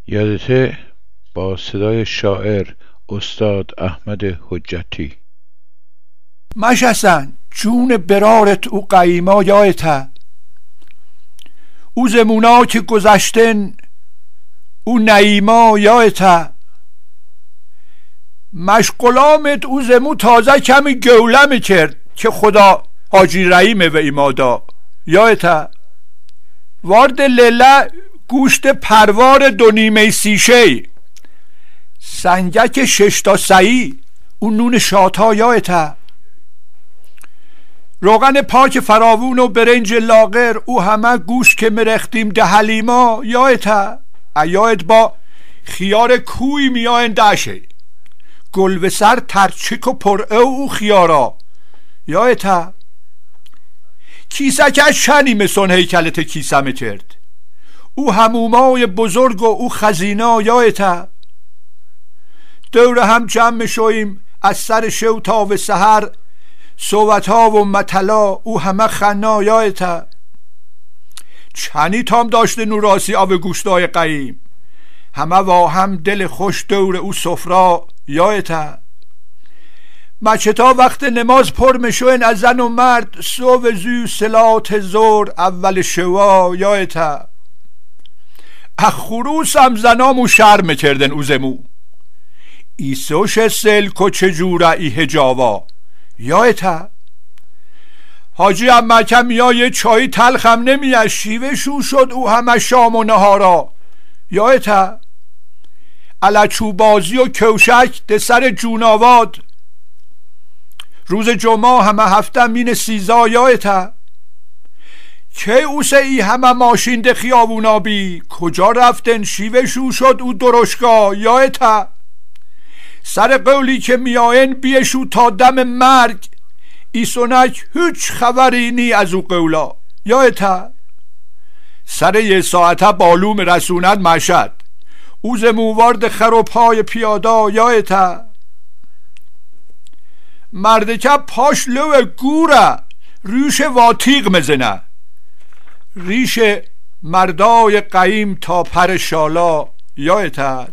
یادته با صدای شاعر استاد احمد حجتی. مشسن جون برارت او قیما یادته، او زمونا که گذشتن او نعیما یادته، مشغلامت او زمو تازه کمی گولم کرد که خدا حاجی رحیمه و ایمادا یادته، وارد لیله گوشت پروار 2.5 سیشه، سنگک 6 تا سعی اون نون شاتا یادته، روغن پاک فراوون و برنج لاغر او همه گوشت که مرختیم ده حلیما یادته، یاد با خیار کوی میاین دشه، گل و سر ترچک و پر او خیارا یادته، کیسه که شنی مسون هیکلت کیسه کرد، او همومای بزرگ و او خزینا یادته، دور هم جمع شویم از سر شو تا و سحر، صحبت ها و مطلا او همه خنا یادته، چنی تام داشته نوراسی آب گوشتای قیم، همه با هم دل خوش دور او سفرا یادته، مچتا وقت نماز پر مشوین از زن و مرد، صبح زو صلات زور اول شوا یادته، اخروس هم زنامو شرم کردن او زمو، ایسوش سلک و چجوره ای هجاوا یادته، حاجی هم مکم یا یه چای تلخم نمیاد، شیوه شو شد او همه شام و نهارا یادته، علچوبازی و کوشک ده سر جوناواد، روز جمعه همه هفته مین سیزا یادته، که اوسه ای همه ماشین ده خیابونا بی، کجا رفتن شیوه شو شد او درشگاه یادته، سر قولی که میاین بیشو تا دم مرگ، ایسونک هیچ خبری نی از او قولا یادته، سر یه ساعته بالوم رسوند مشد، او زموارد خر و پای پیادا یادته، مردکه پاش لو گوره ریش واتیق مزنه، ریش مردای قیم تا پر شالا یادته.